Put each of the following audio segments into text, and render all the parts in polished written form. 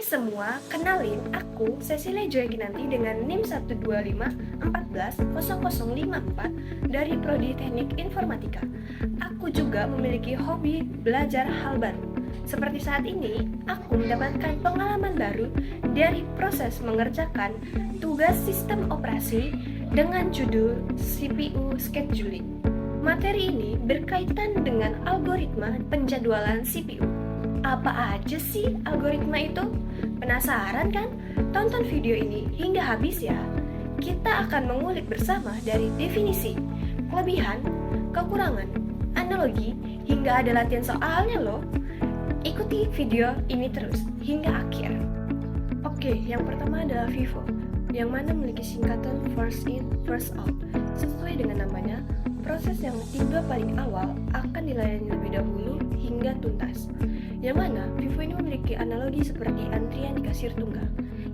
semua, kenalin aku Cecilia Joy Kinanti dengan NIM 125140054 dari Prodi Teknik Informatika. Aku juga memiliki hobi belajar hal baru. Seperti saat ini, aku mendapatkan pengalaman baru dari proses mengerjakan tugas sistem operasi dengan judul CPU Scheduling. Materi ini berkaitan dengan algoritma penjadwalan CPU. Apa aja sih algoritma itu? Penasaran kan? Tonton video ini hingga habis ya. Kita akan mengulik bersama dari definisi, kelebihan, kekurangan, analogi, hingga ada latihan soalnya loh. Ikuti video ini terus hingga akhir. Oke, yang pertama adalah FIFO, yang mana memiliki singkatan First In, First Out. Sesuai dengan namanya, proses yang tiba paling awal akan dilayani lebih dahulu hingga tuntas. Yang mana FIFO ini memiliki analogi seperti antrian di kasir tunggal.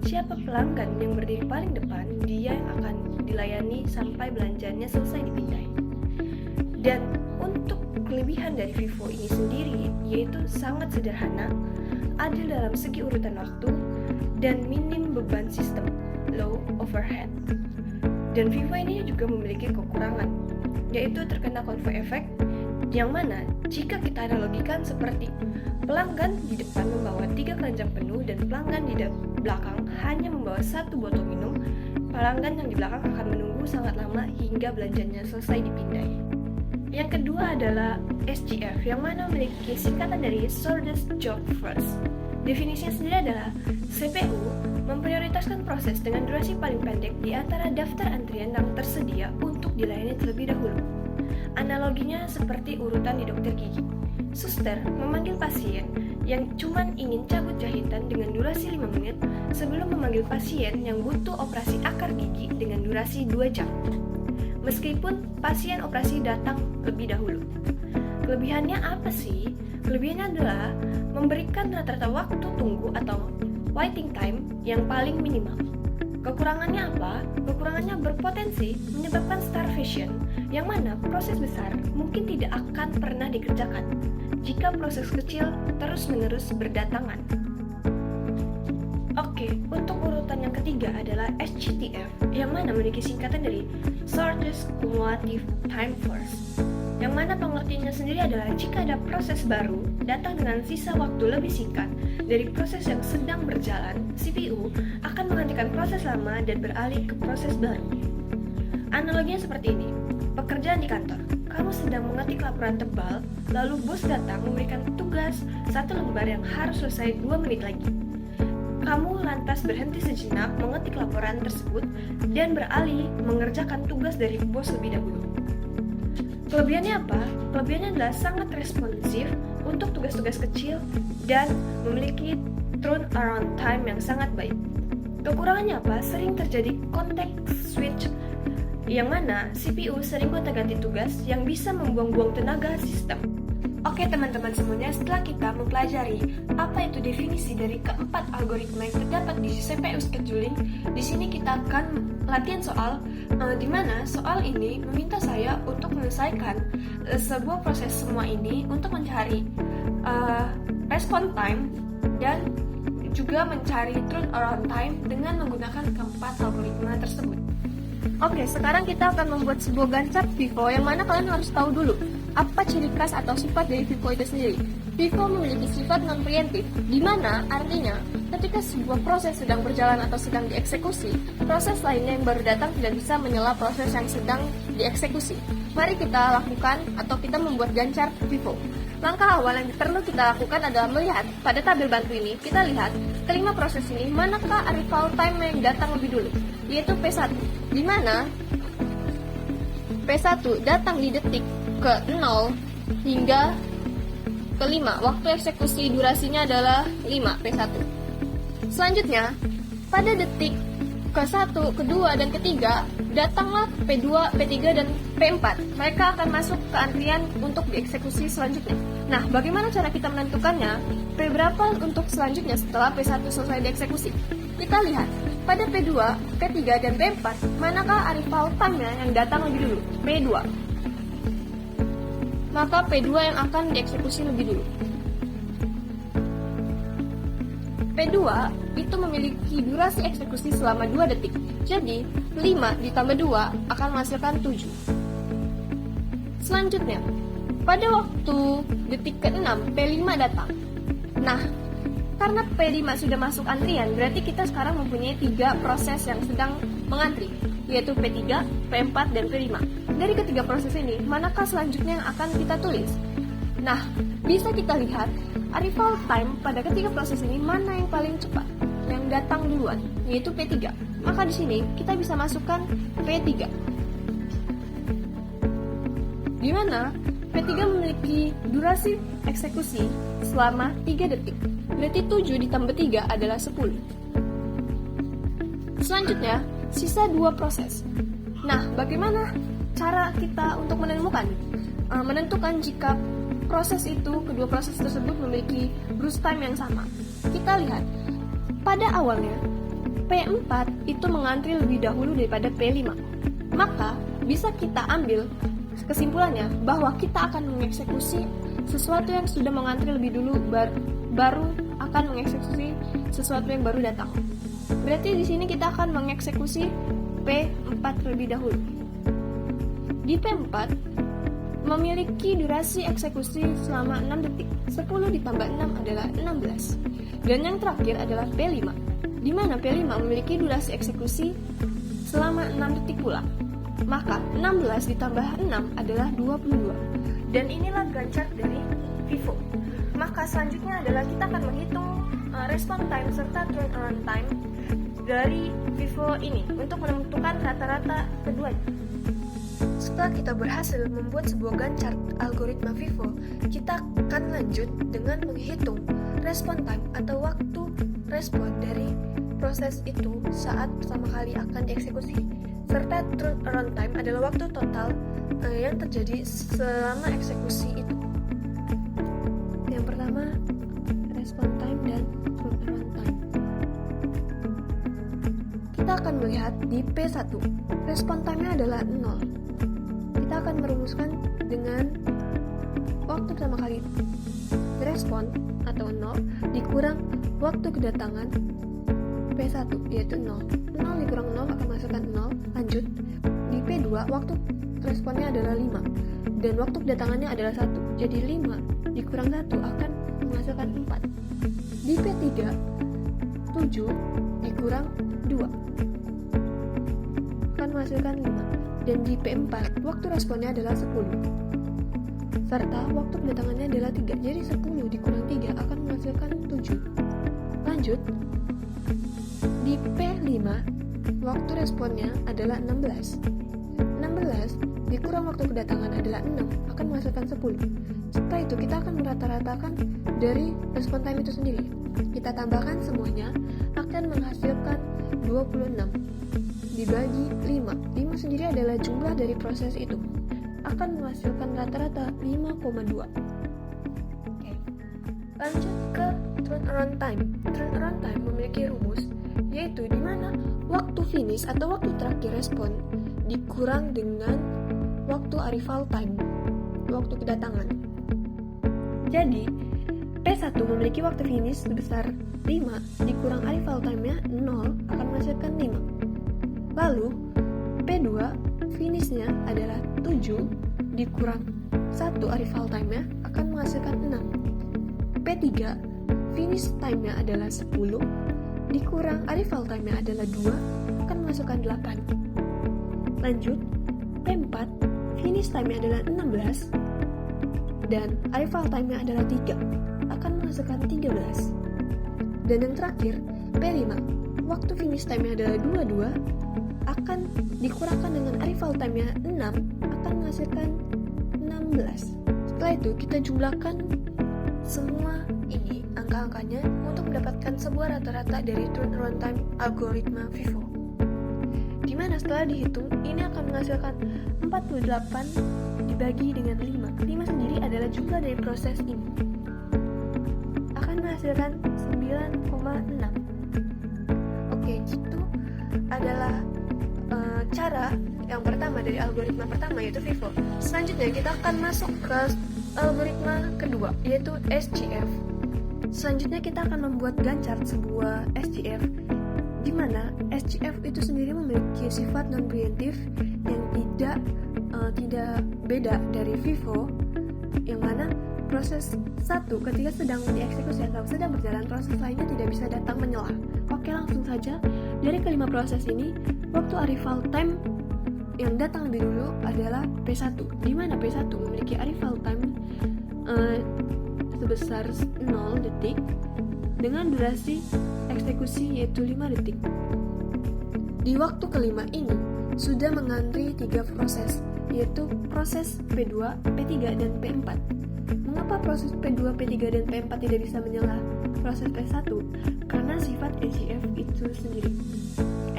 Siapa pelanggan yang berdiri paling depan, dia yang akan dilayani sampai belanjanya selesai dipindai. Dan untuk kelebihan dari FIFO ini sendiri yaitu sangat sederhana, adil dalam segi urutan waktu, dan minim beban sistem, low overhead. Dan FIFO ini juga memiliki kekurangan, yaitu terkena konvoy efek, yang mana jika kita analogikan seperti pelanggan di depan membawa 3 keranjang penuh dan pelanggan di belakang hanya membawa 1 botol minum, pelanggan yang di belakang akan menunggu sangat lama hingga belanjanya selesai dipindai. Yang kedua adalah SJF, yang mana memiliki singkatan dari Shortest Job First. Definisinya sendiri adalah CPU memprioritaskan proses dengan durasi paling pendek di antara daftar antrian yang tersedia untuk dilayani terlebih dahulu. Analoginya seperti urutan di dokter gigi. Suster memanggil pasien yang cuma ingin cabut jahitan dengan durasi 5 menit sebelum memanggil pasien yang butuh operasi akar gigi dengan durasi 2 jam. Meskipun pasien operasi datang lebih dahulu. Kelebihannya apa sih? Kelebihannya adalah memberikan rata-rata waktu tunggu atau waiting time yang paling minimal. Kekurangannya apa? Kekurangannya berpotensi menyebabkan starvation, yang mana proses besar mungkin tidak akan pernah dikerjakan jika proses kecil terus-menerus berdatangan. Oke, untuk urutan yang ketiga adalah SCTF, yang mana memiliki singkatan dari Shortest Cumulative Time First, yang mana pengertiannya sendiri adalah jika ada proses baru datang dengan sisa waktu lebih singkat dari proses yang sedang berjalan, CPU akan menghentikan proses lama dan beralih ke proses baru. Analoginya seperti ini, pekerjaan di kantor, kamu sedang mengetik laporan tebal, lalu bos datang memberikan tugas 1 lembar yang harus selesai 2 menit lagi. Kamu lantas berhenti sejenak mengetik laporan tersebut dan beralih mengerjakan tugas dari bos lebih dahulu. Kelebihannya apa? Kelebihannya adalah sangat responsif untuk tugas-tugas kecil dan memiliki turnaround time yang sangat baik. Kekurangannya apa? Sering terjadi context switch, yang mana CPU sering gonta-ganti tugas yang bisa membuang-buang tenaga sistem. Oke teman-teman semuanya, setelah kita mempelajari apa itu definisi dari keempat algoritma yang terdapat di CPU scheduling, di sini kita akan latihan soal, di mana soal ini meminta saya untuk menyelesaikan sebuah proses semua ini untuk mencari respon time dan juga mencari turnaround time dengan menggunakan keempat algoritma tersebut. Oke, sekarang kita akan membuat sebuah gancar FIFO yang mana kalian harus tahu dulu apa ciri khas atau sifat dari FIFO itu sendiri. FIFO memiliki sifat non-preemptif, di mana artinya ketika sebuah proses sedang berjalan atau sedang dieksekusi, proses lainnya yang baru datang tidak bisa menyela proses yang sedang dieksekusi. Mari kita lakukan atau kita membuat gancar FIFO. Langkah awal yang perlu kita lakukan adalah melihat pada tabel bantu ini, kita lihat kelima proses ini manakah arrival time yang datang lebih dulu, yaitu P1, di mana P1 datang di detik ke-0 hingga ke-5. Waktu eksekusi durasinya adalah 5 P1. Selanjutnya, pada detik ke-1, ke-2, dan ke-3, datanglah P2, P3, dan P4. Mereka akan masuk ke antrian untuk dieksekusi selanjutnya. Nah, bagaimana cara kita menentukannya? P berapa untuk selanjutnya setelah P1 selesai dieksekusi? Kita lihat, pada P2, P3, dan P4, manakah arrival time-nya yang datang lebih dulu? P2. Maka P2 yang akan dieksekusi lebih dulu. P2 itu memiliki durasi eksekusi selama 2 detik. Jadi, 5 ditambah 2 akan menghasilkan 7. Selanjutnya, pada waktu detik ke-6, P5 datang. Nah, karena P5 sudah masuk antrian, berarti kita sekarang mempunyai 3 proses yang sedang mengantri, yaitu P3, P4, dan P5. Dari ketiga proses ini, manakah selanjutnya yang akan kita tulis? Nah, bisa kita lihat arrival time pada ketiga proses ini mana yang paling cepat, yang datang duluan, yaitu P3. Maka di sini kita bisa masukkan P3. Di mana P3 memiliki durasi eksekusi selama 3 detik. Berarti 7 ditambah 3 adalah 10. Selanjutnya, sisa 2 proses. Nah, bagaimana cara kita untuk menentukan jika proses itu, kedua proses tersebut memiliki burst time yang sama? Kita lihat, pada awalnya P4 itu mengantri lebih dahulu daripada P5. Maka, bisa kita ambil kesimpulannya bahwa kita akan mengeksekusi sesuatu yang sudah mengantri lebih dulu, baru akan mengeksekusi sesuatu yang baru datang. Berarti di sini kita akan mengeksekusi P4 terlebih dahulu. Di P4 memiliki durasi eksekusi selama 6 detik. 10 ditambah 6 adalah 16. Dan yang terakhir adalah P5, di mana P5 memiliki durasi eksekusi selama 6 detik pula. Maka 16 ditambah 6 adalah 22. Dan inilah Gantt chart dari Vivo. Maka selanjutnya adalah kita akan menghitung response time serta turnaround time dari Vivo ini untuk menentukan rata-rata keduanya. Setelah kita berhasil membuat sebuah Gantt chart algoritma Vivo, kita akan lanjut dengan menghitung response time atau waktu respon dari proses itu saat pertama kali akan dieksekusi. Serta turnaround time adalah waktu total yang terjadi selama eksekusi itu. Yang pertama, response time dan turnaround time. Kita akan melihat di P1, response time-nya adalah 0. Kita akan merumuskan dengan waktu pertama kali respon atau 0 dikurang waktu kedatangan P1, yaitu 0. 0 dikurang 0 akan menghasilkan 0. Lanjut, di P2 waktu responnya adalah 5 dan waktu kedatangannya adalah 1. Jadi 5 dikurang 1 akan menghasilkan 4. Di P3, 7 dikurang 2 akan menghasilkan 5. Dan di P4, waktu responnya adalah 10. Serta waktu kedatangannya adalah 3. Jadi 10 dikurang 3 akan menghasilkan 7. Lanjut, di P5, waktu responnya adalah 16. 16 dikurang waktu kedatangan adalah 6, akan menghasilkan 10. Setelah itu kita akan merata-ratakan dari respon time itu sendiri. Kita tambahkan semuanya akan menghasilkan 26 dibagi 5. 5 sendiri adalah jumlah dari proses itu. Akan menghasilkan rata-rata 5,2. Oke. Lanjut ke turnaround time. Turnaround time memiliki rumus, yaitu di mana waktu finish atau waktu terakhir respon dikurang dengan waktu arrival time, waktu kedatangan. Jadi, P1 memiliki waktu finish sebesar 5 dikurang arrival time-nya 0 akan menghasilkan 5. Lalu, P2 finishnya adalah 7 dikurang 1 arrival time-nya akan menghasilkan 6. P3 finish time-nya adalah 10 dikurang arrival time-nya adalah 2 akan menghasilkan 8. Lanjut, P4 finish time-nya adalah 16 dan arrival time-nya adalah 3 akan menghasilkan 13. Dan yang terakhir, P5 waktu finish time-nya adalah 22 akan dikurangkan dengan arrival time-nya 6 akan menghasilkan 16. Setelah itu kita jumlahkan semua ini angka-angkanya untuk mendapatkan sebuah rata-rata dari turnaround time algoritma Vivo. Di mana setelah dihitung ini akan menghasilkan 48 dibagi dengan 5. 5 sendiri adalah jumlah dari proses ini. Akan menghasilkan 9,6. Oke, itu adalah cara yang pertama dari algoritma pertama, yaitu Vivo. Selanjutnya kita akan masuk ke algoritma kedua, yaitu SGF. Selanjutnya kita akan membuat gancar sebuah SGF, di mana SGF itu sendiri memiliki sifat non-preemptif yang tidak beda dari FIFO, yang mana proses satu ketika sedang dieksekusi atau sedang berjalan, proses lainnya tidak bisa datang menyela. Oke, langsung saja. Dari kelima proses ini, waktu arrival time yang datang lebih dulu adalah P1, di mana P1 memiliki arrival time sebesar 0 detik dengan durasi eksekusi yaitu 5 detik. Di waktu kelima ini sudah mengantri 3 proses, yaitu proses P2, P3, dan P4. Mengapa proses P2, P3, dan P4 tidak bisa menyela proses P1? Karena sifat SGF itu sendiri.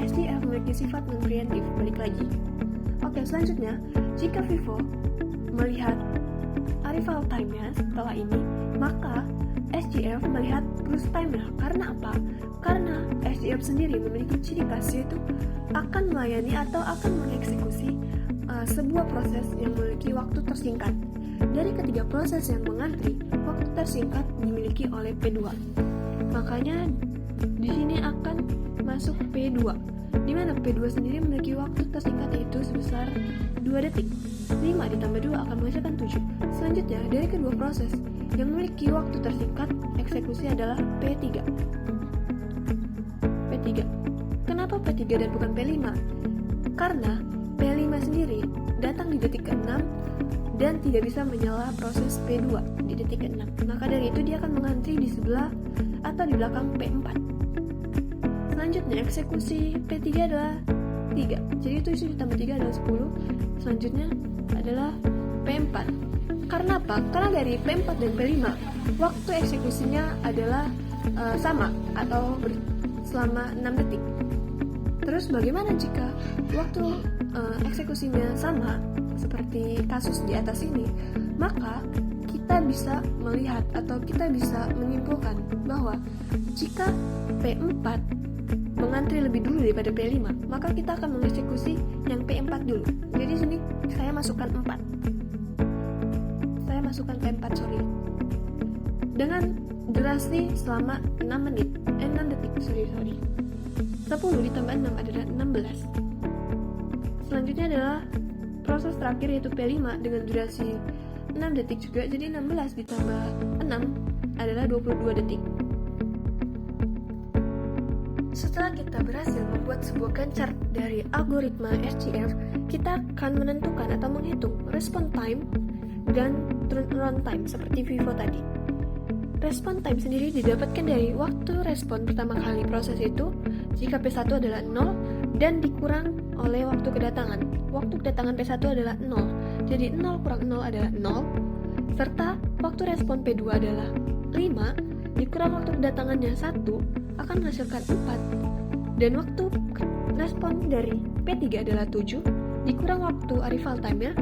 SGF memiliki sifat non-preemptif, balik lagi. Oke, selanjutnya, jika FIFO melihat arrival time-nya setelah ini, maka SGF melihat cruise time-nya. Karena apa? Karena SGF sendiri memiliki ciri khas, yaitu akan melayani atau akan mengeksekusi sebuah proses yang memiliki waktu tersingkat. Dari ketiga proses yang mengantri, waktu tersingkat dimiliki oleh P2. Makanya di sini akan masuk P2, di mana P2 sendiri memiliki waktu tersingkat yaitu sebesar 2 detik. 5 ditambah 2 akan menghasilkan 7. Selanjutnya, dari kedua proses yang memiliki waktu tersingkat eksekusi adalah P3. Kenapa P3 dan bukan P5? Karena P5 sendiri datang di detik ke-6 dan tidak bisa menyela proses P2 di detik ke-6. Maka dari itu dia akan mengantri di sebelah atau di belakang P4. Selanjutnya eksekusi P3 adalah 3. Jadi 7 ditambah 3 adalah 10. Selanjutnya adalah P4. Karena apa? Karena dari P4 dan P5 waktu eksekusinya adalah sama atau selama 6 detik. Terus bagaimana jika waktu eksekusinya sama seperti kasus di atas ini? Maka kita bisa melihat atau kita bisa menyimpulkan bahwa jika P4 mengantri lebih dulu daripada P5, maka kita akan mengeksekusi yang P4 dulu. Jadi sini saya masukkan 4. Saya masukkan P4, dengan durasi selama 6 detik. 10 ditambah 6 adalah 16. Selanjutnya adalah proses terakhir yaitu P5 dengan durasi 6 detik juga. Jadi 16 ditambah 6 adalah 22 detik. Setelah kita berhasil membuat sebuah gancar dari algoritma SGF, kita akan menentukan atau menghitung respon time dan turnaround time seperti FIFO tadi. Respon time sendiri didapatkan dari waktu respon pertama kali proses itu jika P1 adalah 0 dan dikurang oleh waktu kedatangan. Waktu kedatangan P1 adalah 0, jadi 0 kurang 0 adalah 0, serta waktu respon P2 adalah 5 dikurang waktu kedatangannya 1 akan menghasilkan 4, dan waktu respon dari P3 adalah 7 dikurang waktu arrival time-nya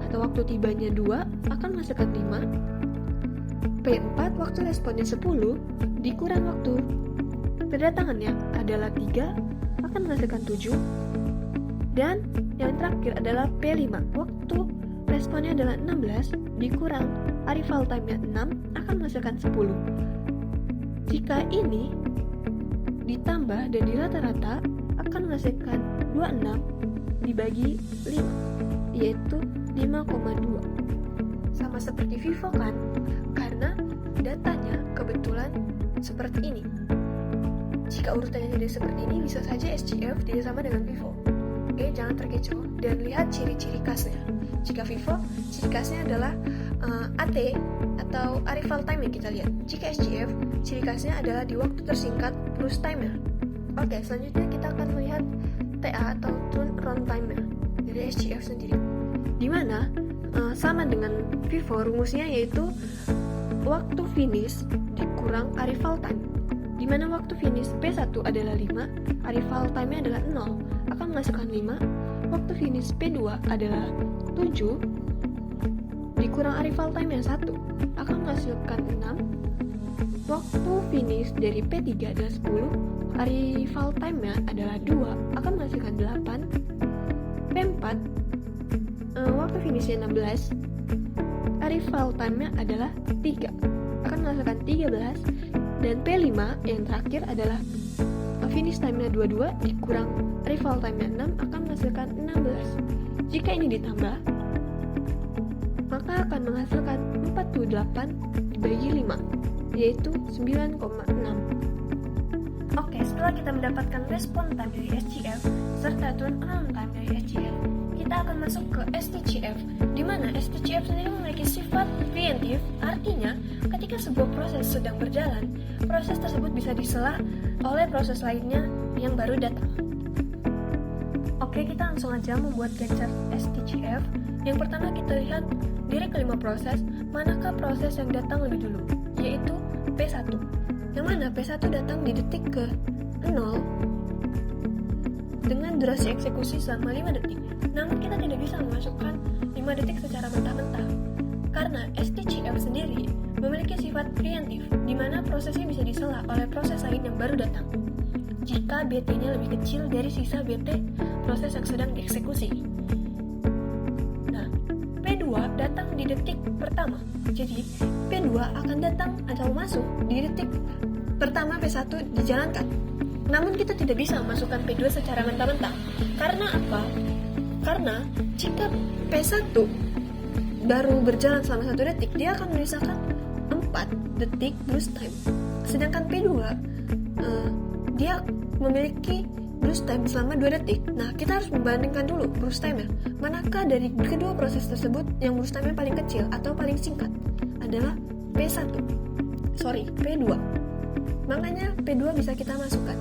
atau waktu tibanya 2 akan menghasilkan 5. P4 waktu responnya 10 dikurang waktu kedatangannya adalah 3 akan menghasilkan 7, dan yang terakhir adalah P5 waktu responnya adalah 16 dikurang arrival time-nya 6 akan menghasilkan 10. Jika ini ditambah dan dirata-rata akan menghasilkan 26 dibagi 5 yaitu 5,2. Sama seperti FIFO kan? Karena datanya kebetulan seperti ini. Jika urutannya tidak seperti ini, bisa saja SGF tidak sama dengan FIFO. Oke, jangan terkecoh dan lihat ciri-ciri khasnya. Jika FIFO, ciri khasnya adalah AT atau arrival time yang kita lihat. Jika SGF, ciri khasnya adalah di waktu tersingkat cruise time-nya. Oke, selanjutnya kita akan melihat TA atau turnaround time-nya dari SGF sendiri. Di mana sama dengan FIFO, rumusnya yaitu waktu finish dikurang arrival time, di mana waktu finish P1 adalah 5, arrival time-nya adalah 0, akan menghasilkan 5. Waktu finish P2 adalah 7, dikurang arrival time-nya 1, akan menghasilkan 6. Waktu finish dari P3 adalah 10, arrival time-nya adalah 2, akan menghasilkan 8. P4 waktu finishnya 16, arrival time-nya adalah 3, akan menghasilkan 13, dan P5 yang terakhir adalah finish time-nya 22 dikurang rival time-nya 6 akan menghasilkan 16. Jika ini ditambah, maka akan menghasilkan 48 dibagi 5, yaitu 9,6. Oke, setelah kita mendapatkan respon time dari SGF serta turnaround time dari SGF, kita akan masuk ke STGF, di mana STGF sendiri memiliki sifat preemptive, artinya ketika sebuah proses sedang berjalan, proses tersebut bisa disela oleh proses lainnya yang baru datang. Oke, kita langsung aja membuat chart STGF. Yang pertama kita lihat dari kelima proses, manakah proses yang datang lebih dulu, yaitu P1. Yang mana P1 datang di detik ke 0 dengan durasi eksekusi selama 5 detik. Namun kita tidak bisa memasukkan 5 detik secara mentah-mentah, karena STGF sendiri memiliki sifat preemptive, di mana prosesnya bisa disela oleh proses lain yang baru datang jika BT-nya lebih kecil dari sisa BT proses yang sedang dieksekusi. Nah, P2 datang di detik pertama, jadi P2 akan datang atau masuk di detik pertama P1 dijalankan. Namun kita tidak bisa memasukkan P2 secara mentah-mentah. Karena apa? Karena jika P1 baru berjalan selama 1 detik, dia akan menyisakan 4 detik burst time. Sedangkan P2 dia memiliki burst time selama 2 detik. Nah, kita harus membandingkan dulu burst time-nya. Manakah dari kedua proses tersebut yang burst time-nya paling kecil atau paling singkat? Adalah P2. Makanya P2 bisa kita masukkan.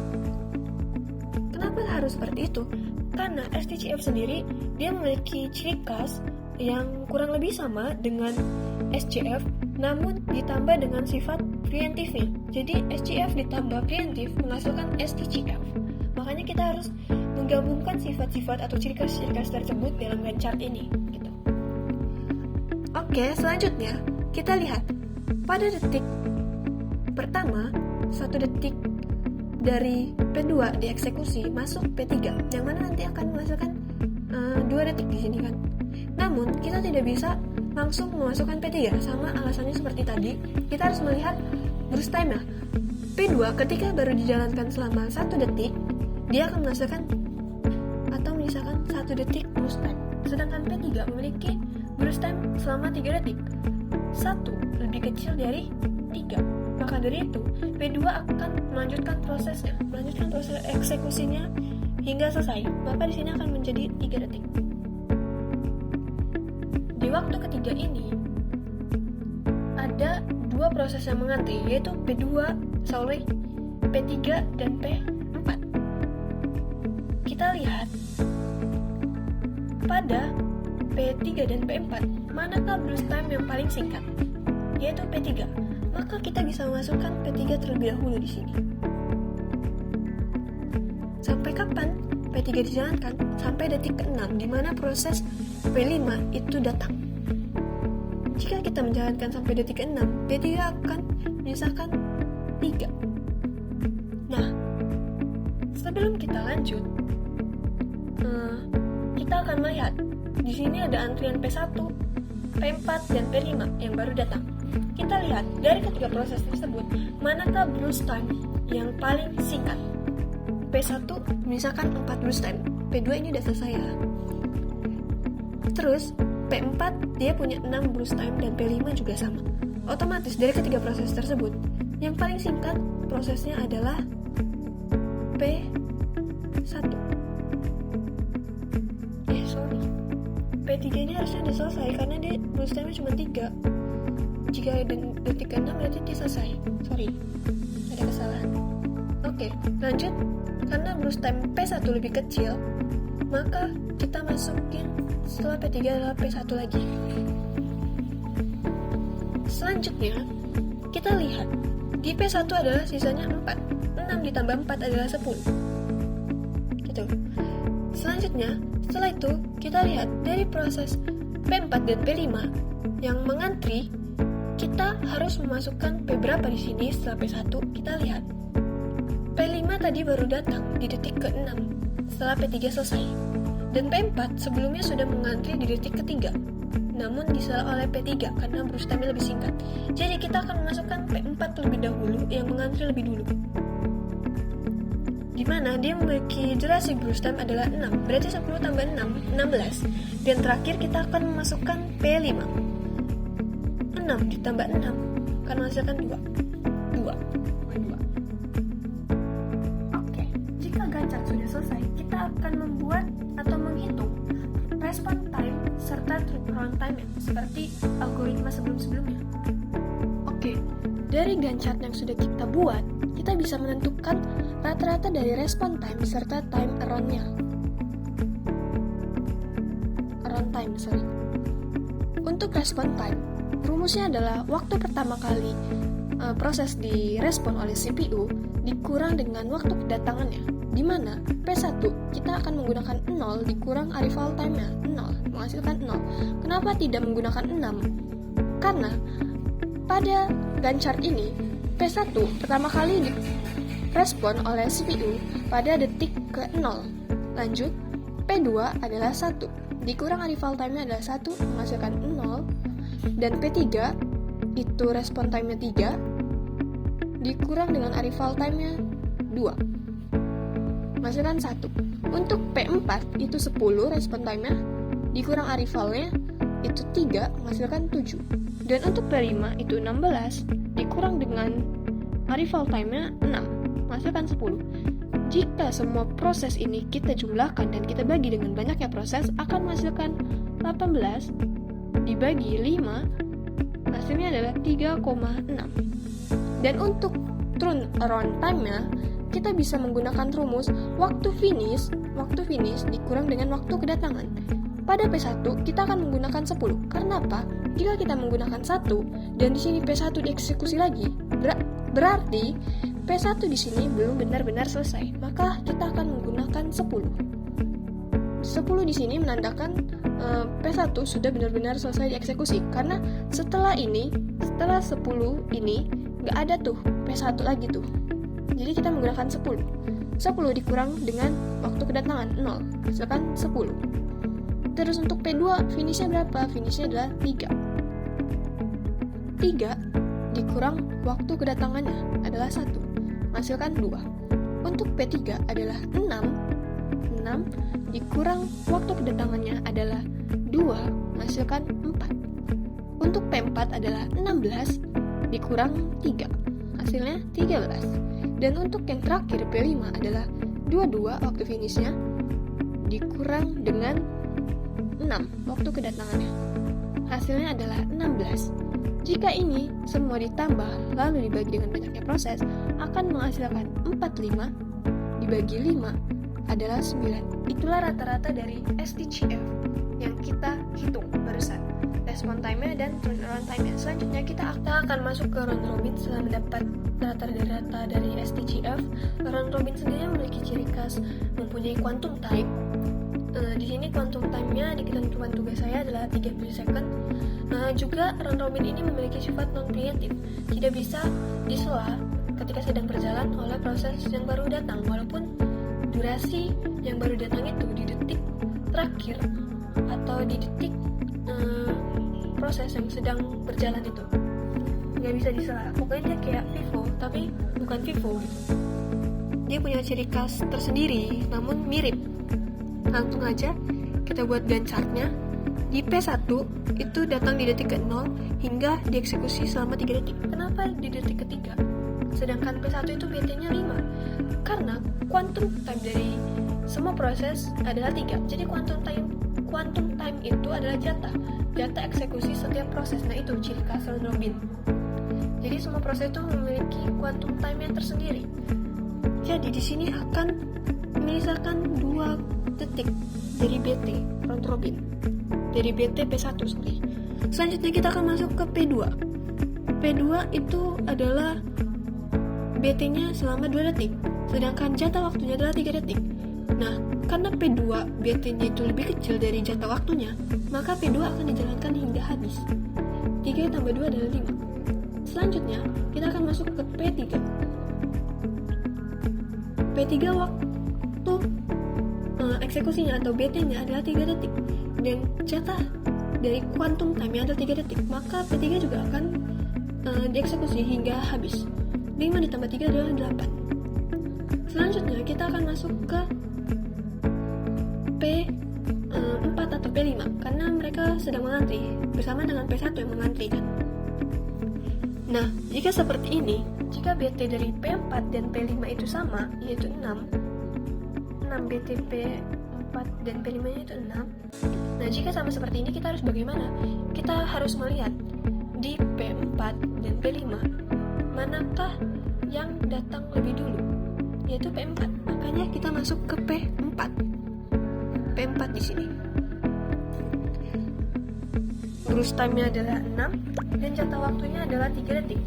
Kenapa harus seperti itu? Karena STGF sendiri dia memiliki ciri khas yang kurang lebih sama dengan SGF, namun ditambah dengan sifat preemptive-nya. Jadi SGF ditambah preemptive menghasilkan STGF. Makanya kita harus menggabungkan sifat-sifat atau ciri khas tersebut dalam Gantt chart ini gitu. Oke, selanjutnya kita lihat pada detik pertama 1 detik dari P2 dieksekusi masuk P3, yang mana nanti akan menghasilkan 2 detik di sini kan. Namun kita tidak bisa langsung memasukkan P3, sama alasannya seperti tadi. Kita harus melihat burst time-nya. P2 ketika baru dijalankan selama 1 detik, dia akan menghasilkan atau menyisakan 1 detik burst time. Sedangkan P3 memiliki burst time selama 3 detik. 1 lebih kecil dari 3. Maka dari itu, P2 akan melanjutkan proses eksekusinya hingga selesai. Maka di sini akan menjadi 3 detik. Di waktu ketiga ini, ada 2 proses yang mengantri, yaitu P3 dan P4. Kita lihat pada P3 dan P4, manakah burst time yang paling singkat, yaitu P3. Maka kita bisa memasukkan P3 terlebih dahulu di sini. Sampai kapan P3 dijalankan? Sampai detik ke-6, di mana proses P5 itu datang. Jika kita menjalankan sampai detik ke-6, P3 akan menyisakan 3. Nah, sebelum kita lanjut, kita akan melihat di sini ada antrian P1, P4, dan P5 yang baru datang. Kita lihat dari ketiga proses tersebut, manakah burst time yang paling singkat. P1 misalkan 4 burst time, P2 ini udah selesai ya. Terus P4 dia punya 6 burst time dan P5 juga sama. Otomatis dari ketiga proses tersebut, yang paling singkat prosesnya adalah P1. P3 ini harusnya udah selesai karena dia burst time-nya cuma 3. Jika detik ke-6 berarti dia selesai. Ada kesalahan. Oke, lanjut. Karena burst time P1 lebih kecil, maka kita masukin setelah P3 adalah P1 lagi. Selanjutnya, kita lihat di P1 adalah sisanya 4. 6 ditambah 4 adalah 10. Gitu. Selanjutnya, setelah itu kita lihat dari proses P4 dan P5 yang mengantri, kita harus memasukkan P berapa di sini setelah P1. Kita lihat P5 tadi baru datang di detik ke-6 setelah P3 selesai, dan P4 sebelumnya sudah mengantri di detik ke-3. namun disalah oleh P3 karena burst time lebih singkat. Jadi kita akan memasukkan P4 terlebih dahulu yang mengantri lebih dulu, di mana dia memiliki durasi burst time adalah 6, berarti 10 tambah 6, 16. Dan terakhir kita akan memasukkan P5. 6 ditambah 6 akan menghasilkan 2. Oke, jika Gantt chart sudah selesai, kita akan membuat atau menghitung respon time serta turnaround time seperti algoritma sebelum-sebelumnya. Oke, dari Gantt chart yang sudah kita buat, kita bisa menentukan rata-rata dari respon time serta time around time. Untuk respon time, rumusnya adalah waktu pertama kali proses direspon oleh CPU dikurang dengan waktu kedatangannya, di mana P1 kita akan menggunakan 0 dikurang arrival time-nya, 0, menghasilkan 0. Kenapa tidak menggunakan 6? Karena pada Gantt chart ini P1 pertama kali direspon oleh CPU pada detik ke-0. Lanjut, P2 adalah 1, dikurang arrival time-nya adalah 1, menghasilkan 0. Dan P3 itu respon time-nya 3, dikurang dengan arrival time-nya 2, menghasilkan 1. Untuk P4 itu 10 respon time-nya, dikurang arrival-nya itu 3, menghasilkan 7. Dan untuk P5 itu 16, dikurang dengan arrival time-nya 6, menghasilkan 10. Jika semua proses ini kita jumlahkan dan kita bagi dengan banyaknya proses, akan menghasilkan 18 dibagi 5, hasilnya adalah 3,6. Dan untuk turnaround time-nya, kita bisa menggunakan rumus waktu finish dikurang dengan waktu kedatangan. Pada P1 kita akan menggunakan 10. Karena apa? Jika kita menggunakan 1 dan di sini P1 dieksekusi lagi, berarti P1 di sini belum benar-benar selesai. Maka kita akan menggunakan 10. 10 di sini menandakan P1 sudah benar-benar selesai dieksekusi. Karena setelah 10 ini nggak ada tuh P1 lagi tuh. Jadi kita menggunakan 10. 10 dikurang dengan waktu kedatangan 0, hasilkan 10. Terus untuk P2 finishnya berapa? Finishnya adalah 3. 3 dikurang waktu kedatangannya adalah 1, menghasilkan 2. Untuk P3 adalah 6 dikurang waktu kedatangannya adalah 2, menghasilkan 4. Untuk P4 adalah 16 dikurang 3, hasilnya 13. Dan untuk yang terakhir P5 adalah 22 waktu finishnya dikurang dengan 6 waktu kedatangannya, hasilnya adalah 16. Jika ini semua ditambah lalu dibagi dengan banyaknya proses, akan menghasilkan 45 dibagi 5 adalah 9. Itulah rata-rata dari STGF yang kita hitung barusan, respon time-nya dan turnaround time-nya. Selanjutnya kita akan masuk ke round robin setelah mendapat data dari STGF. Round robin sendiri memiliki ciri khas mempunyai quantum time. Di sini quantum time-nya di ketentuan tugas saya adalah 3 milisecond. Juga round robin ini memiliki sifat non-preemptive, tidak bisa disela ketika sedang berjalan oleh proses yang baru datang, walaupun durasi yang baru datang itu di detik terakhir atau di detik proses yang sedang berjalan itu nggak bisa disela. Pokoknya dia kayak FIFO tapi bukan FIFO gitu. Dia punya ciri khas tersendiri namun mirip. Langsung aja kita buat Gantt chart-nya. Di P1 itu datang di detik ke-0 hingga dieksekusi selama 3 detik. Kenapa di detik ketiga? Sedangkan P1 itu BT-nya 5. Karena quantum time dari semua proses adalah 3. Jadi quantum time itu adalah jatah eksekusi setiap proses. Nah, itu ciri khas round robin. Jadi semua proses itu memiliki quantum time yang tersendiri. Jadi di sini akan menyisakan 2 detik dari BT round robin. Dari BT P1 sorry. Selanjutnya kita akan masuk ke P2. P2 itu adalah BT-nya selama 2 detik, sedangkan jatah waktunya adalah 3 detik. Nah, karena P2 BT-nya itu lebih kecil dari jatah waktunya, maka P2 akan dijalankan hingga habis. 3 tambah 2 adalah 5. Selanjutnya, kita akan masuk ke P3. P3 waktu eksekusinya atau BT-nya adalah 3 detik, dan jatah dari quantum time yang ada 3 detik, maka P3 juga akan dieksekusi hingga habis. 5 ditambah 3 adalah 8. Selanjutnya kita akan masuk ke P4 atau P5 karena mereka sedang mengantri bersama dengan P1 yang mengantri kan. Nah, jika seperti ini, jika BT dari P4 dan P5 itu sama, yaitu 6 BT P4 dan P5 nya itu 6. Nah, jika sama seperti ini, kita harus bagaimana? Kita harus melihat di P4 dan P5 manakah yang datang lebih dulu, yaitu P4. Makanya kita masuk ke P4 di sini. Growth time-nya adalah 6 dan jatah waktunya adalah 3 detik.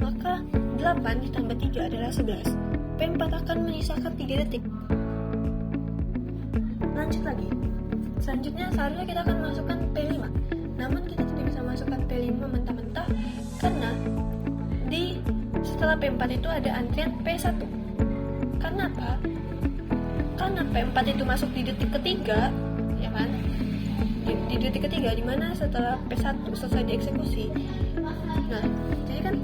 Maka 8 ditambah 3 adalah 11. P4 akan menyisakan 3 detik. Lanjut lagi. Selanjutnya seharusnya kita akan masukkan P5. Namun kita tidak bisa masukkan P5 mentah-mentah karena setelah P4 itu ada antrian P1. Karena apa? Karena P4 itu masuk di detik ketiga, ya kan? Di detik ketiga, dimana setelah P1 selesai dieksekusi. Nah, jadi kan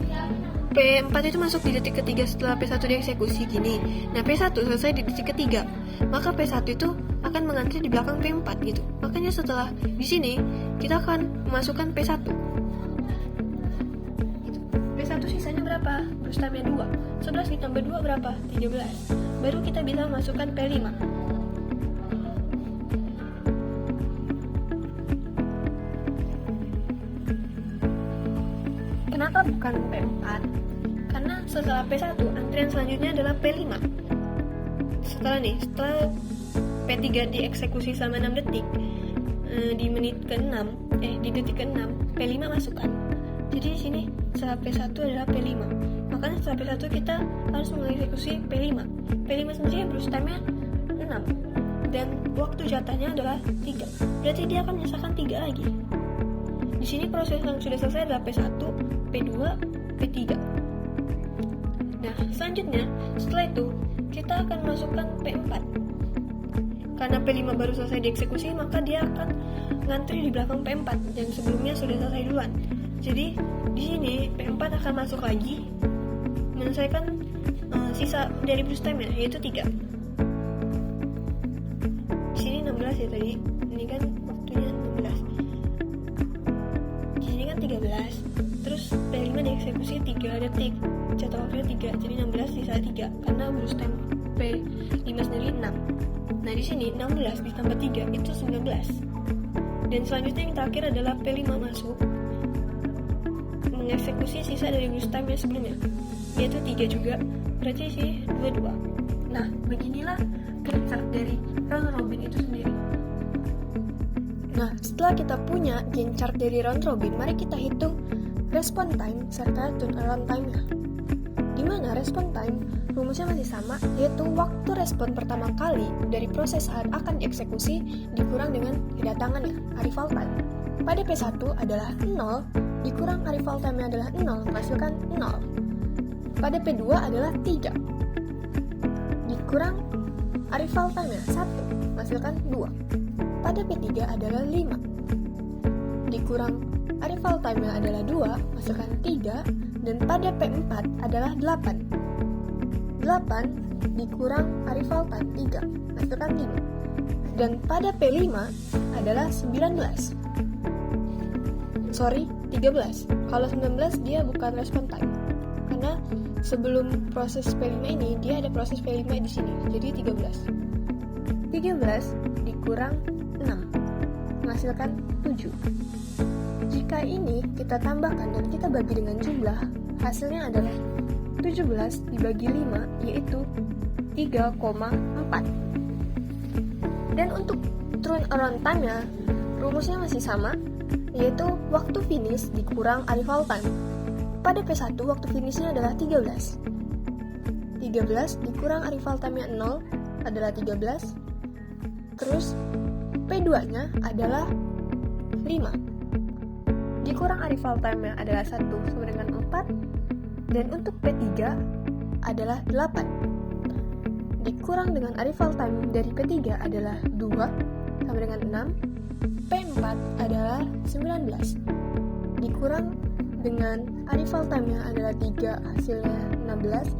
P4 itu masuk di detik ketiga setelah P1 dieksekusi gini. Nah, P1 selesai di detik ketiga, maka P1 itu akan mengantri di belakang P4 gitu. Makanya setelah di sini kita akan memasukkan P1. P1 sisanya berapa? Growth time-nya 2. 11 ditambah 2 berapa? 13. Baru kita bisa masukkan P5. Kenapa bukan P4? Karena setelah P1, antrian selanjutnya adalah P5. Setelah P3 dieksekusi selama 6 detik, di menit ke-6, di detik ke-6, P5 masukkan. Jadi di sini setelah P1 adalah P5. Makanya setelah P1 kita harus mengeksekusi P5. P5 sendiri growth time-nya 6 dan waktu jatahnya adalah 3. Berarti dia akan menyisakan 3 lagi. Di sini proses yang sudah selesai adalah P1, P2, P3. Nah, selanjutnya setelah itu kita akan masukkan P4. Karena P5 baru selesai dieksekusi, maka dia akan ngantri di belakang P4 yang sebelumnya sudah selesai duluan. Jadi di sini P4 akan masuk lagi menyelesaikan sisa dari growth time-nya, yaitu 3. Di sini 16 ya tadi. Ini kan waktunya 16. Di sini kan 13. Terus P5 dieksekusi 3 detik. Jatah waktunya 3. Jadi 16 sisa 3 karena growth time P5 sendiri 6. Nah, di sini 16 ditambah 3 itu 19. Dan selanjutnya yang terakhir adalah P5 masuk mengeksekusi sisa dari growth time yang sebelumnya, yaitu 3 juga, berarti sih 22. Nah, beginilah chart dari round robin itu sendiri. Nah, setelah kita punya Gantt chart dari round robin, mari kita hitung response time serta turnaround time-nya. Dimana response time rumusnya masih sama, yaitu waktu respon pertama kali dari proses saat akan dieksekusi dikurang dengan kedatangannya, arrival time. Pada P1 adalah 0, dikurang arrival time-nya adalah 0, menghasilkan 0. Pada P2 adalah 3, dikurang arrival time-nya 1, menghasilkan 2. Pada P3 adalah 5, dikurang arrival time-nya adalah 2, menghasilkan 3. Dan pada P4 adalah 8, dikurang arrival time 3, menghasilkan 5. Dan pada P5 adalah 13. Kalau 19 dia bukan respon time. Karena sebelum proses P5 ini dia ada proses P5 di sini. Jadi 13 dikurang 6 menghasilkan 7. Jika ini kita tambahkan dan kita bagi dengan jumlah, hasilnya adalah 17 dibagi 5 yaitu 3,4. Dan untuk turnaround time-nya rumusnya masih sama, yaitu waktu finish dikurang arrival time. Pada P1 waktu finishnya adalah 13 dikurang arrival time-nya 0 adalah 13. Terus P2 nya adalah 5, dikurang arrival time-nya adalah 1 sama dengan 4. Dan untuk P3 adalah 8, dikurang dengan arrival time dari P3 adalah 2 sama dengan 6. P4 adalah 19. Dikurang dengan arrival time-nya adalah 3, hasilnya 16.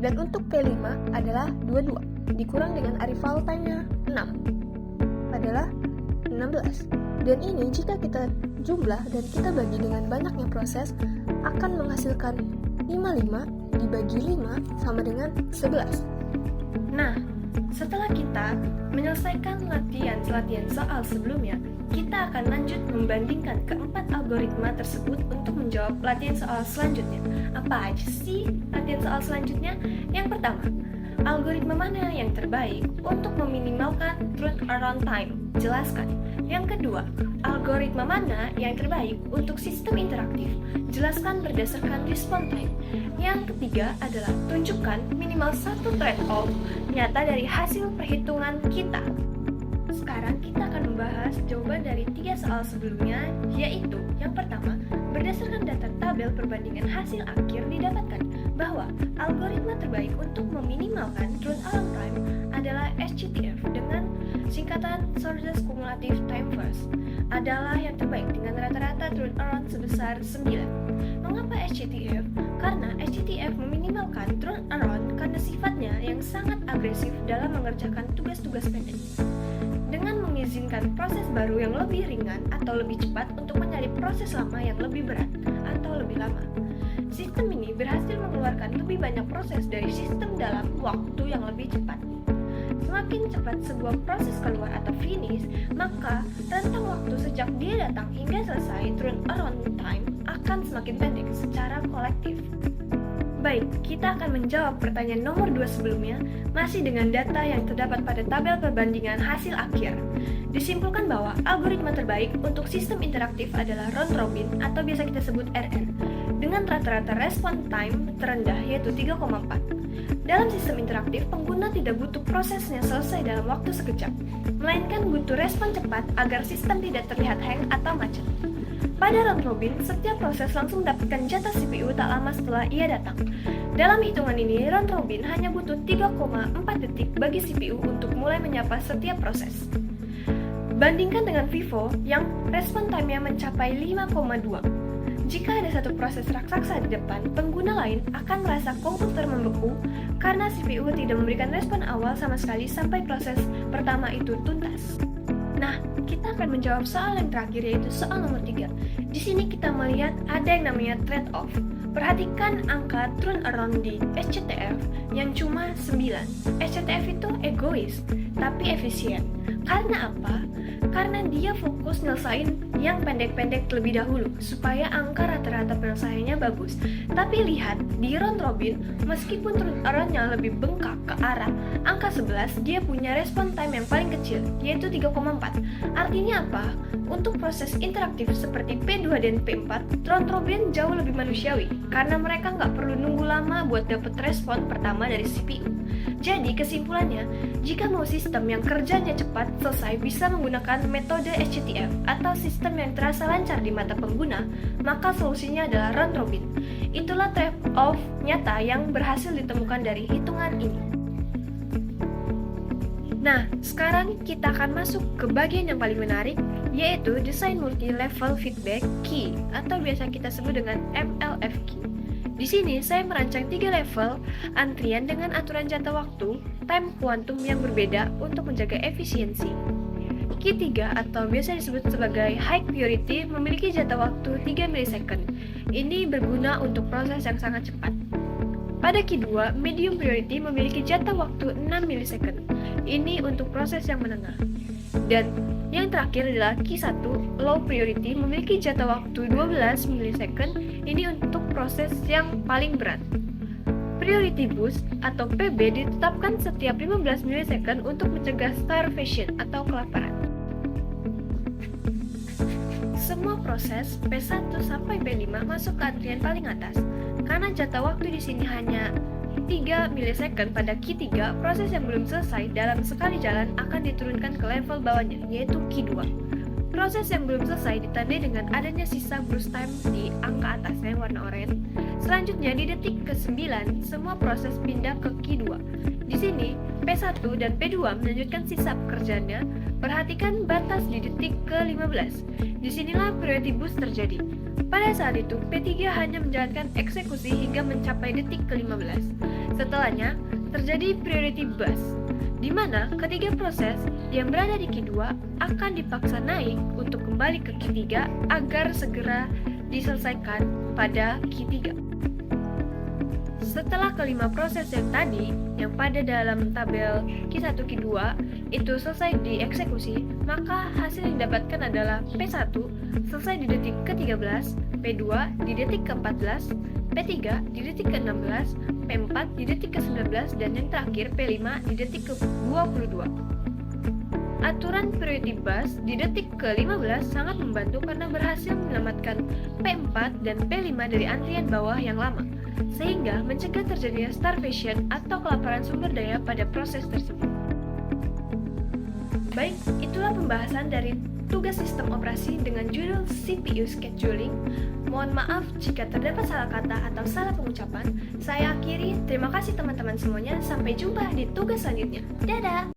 Dan untuk P5 adalah 22. Dikurang dengan arrival time-nya 6 adalah 16. Dan ini jika kita jumlah dan kita bagi dengan banyaknya proses akan menghasilkan 55 dibagi 5 sama dengan 11. Nah, setelah kita menyelesaikan latihan soal sebelumnya, kita akan lanjut membandingkan keempat algoritma tersebut untuk menjawab latihan soal selanjutnya. Apa aja sih latihan soal selanjutnya? Yang pertama, algoritma mana yang terbaik untuk meminimalkan turnaround time? Jelaskan. Yang kedua, algoritma mana yang terbaik untuk sistem interaktif? Jelaskan berdasarkan response time. Yang ketiga adalah tunjukkan minimal satu trade-off nyata dari hasil perhitungan kita. Sekarang kita akan membahas jawaban dari 3 soal sebelumnya, yaitu yang pertama, berdasarkan data tabel perbandingan hasil akhir didapatkan bahwa algoritma terbaik untuk meminimalkan turnaround time adalah SCTF dengan singkatan Shortest Cumulative Time First adalah yang terbaik dengan rata-rata turnaround sebesar 9. Mengapa SCTF? Karena SCTF meminimalkan turnaround karena sifatnya yang sangat agresif dalam mengerjakan tugas-tugas pendek, dengan mengizinkan proses baru yang lebih ringan atau lebih cepat untuk mencari proses lama yang lebih berat atau lebih lama. Sistem ini berhasil mengeluarkan lebih banyak proses dari sistem dalam waktu yang lebih cepat. Semakin cepat sebuah proses keluar atau finish, maka rentang waktu sejak dia datang hingga selesai turnaround time akan semakin pendek secara kolektif. Baik, kita akan menjawab pertanyaan nomor 2 sebelumnya, masih dengan data yang terdapat pada tabel perbandingan hasil akhir. Disimpulkan bahwa algoritma terbaik untuk sistem interaktif adalah round robin atau biasa kita sebut RR, dengan rata-rata response time terendah yaitu 3,4. Dalam sistem interaktif, pengguna tidak butuh prosesnya selesai dalam waktu sekejap, melainkan butuh respon cepat agar sistem tidak terlihat hang atau macet. Pada round robin, setiap proses langsung mendapatkan jatah CPU tak lama setelah ia datang. Dalam hitungan ini, round robin hanya butuh 3,4 detik bagi CPU untuk mulai menyapa setiap proses. Bandingkan dengan Vivo yang respon time-nya mencapai 5,2. Jika ada satu proses raksasa di depan, pengguna lain akan merasa komputer membeku karena CPU tidak memberikan respon awal sama sekali sampai proses pertama itu tuntas. Nah, kita akan menjawab soal yang terakhir yaitu soal nomor 3. Di sini kita melihat ada yang namanya trade-off. Perhatikan angka turnaround di SCTF yang cuma 9. SCTF itu egois, tapi efisien. Karena apa? Karena dia fokus nyelesain yang pendek-pendek terlebih dahulu supaya angka rata-rata penyelesaiannya bagus. Tapi lihat, di round robin, meskipun turnaround-nya lebih bengkak ke arah angka 11, dia punya respon time yang paling kecil, yaitu 3,4. Artinya apa? Untuk proses interaktif seperti P2 dan P4, round robin jauh lebih manusiawi karena mereka nggak perlu nunggu lama buat dapet respon pertama dari CPU. Jadi kesimpulannya, jika mau sistem yang kerjanya cepat selesai bisa menggunakan metode SCTF atau sistem yang terasa lancar di mata pengguna, maka solusinya adalah round robin. Itulah trade-off nyata yang berhasil ditemukan dari hitungan ini. Nah, sekarang kita akan masuk ke bagian yang paling menarik, yaitu Design Multi-Level Feedback Key atau biasa kita sebut dengan MLF Key. Di sini saya merancang 3 level antrian dengan aturan jatah waktu, time kuantum yang berbeda untuk menjaga efisiensi. Key 3 atau biasa disebut sebagai high priority memiliki jatah waktu 3 milisecond. Ini berguna untuk proses yang sangat cepat. Pada Key 2, medium priority memiliki jatah waktu 6 milisecond. Ini untuk proses yang menengah. Dan yang terakhir adalah Key 1, low priority memiliki jatah waktu 12 milisecond. Ini untuk proses yang paling berat. Priority boost atau PB ditetapkan setiap 15 milisecond untuk mencegah starvation atau kelaparan. Semua proses P1 sampai P5 masuk ke antrian paling atas. Karena jatah waktu di sini hanya 3 milisecond pada Key 3, proses yang belum selesai dalam sekali jalan akan diturunkan ke level bawahnya, yaitu Key 2. Proses yang belum selesai ditandai dengan adanya sisa burst time di angka atasnya warna oranye. Selanjutnya di detik ke-9, semua proses pindah ke Key 2. Di sini, P1 dan P2 melanjutkan sisa pekerjaannya. Perhatikan batas di detik ke-15. Disinilah priority boost terjadi. Pada saat itu, P3 hanya menjalankan eksekusi hingga mencapai detik ke-15. Setelahnya, terjadi priority bust, di mana ketiga proses yang berada di Q2 akan dipaksa naik untuk kembali ke Q3 agar segera diselesaikan pada Q3. Setelah kelima proses yang tadi, yang pada dalam tabel Q1, Q2 itu selesai dieksekusi, maka hasil yang didapatkan adalah P1 selesai di detik ke-13, P2 di detik ke-14, P3 di detik ke-16, P4 di detik ke-19, dan yang terakhir P5 di detik ke-22. Aturan priority bust di detik ke-15 sangat membantu karena berhasil menyelamatkan P4 dan P5 dari antrian bawah yang lama, sehingga mencegah terjadinya starvation atau kelaparan sumber daya pada proses tersebut. Baik, itulah pembahasan dari tugas sistem operasi dengan judul CPU scheduling. Mohon maaf jika terdapat salah kata atau salah pengucapan. Saya akhiri, terima kasih teman-teman semuanya. Sampai jumpa di tugas selanjutnya. Dadah!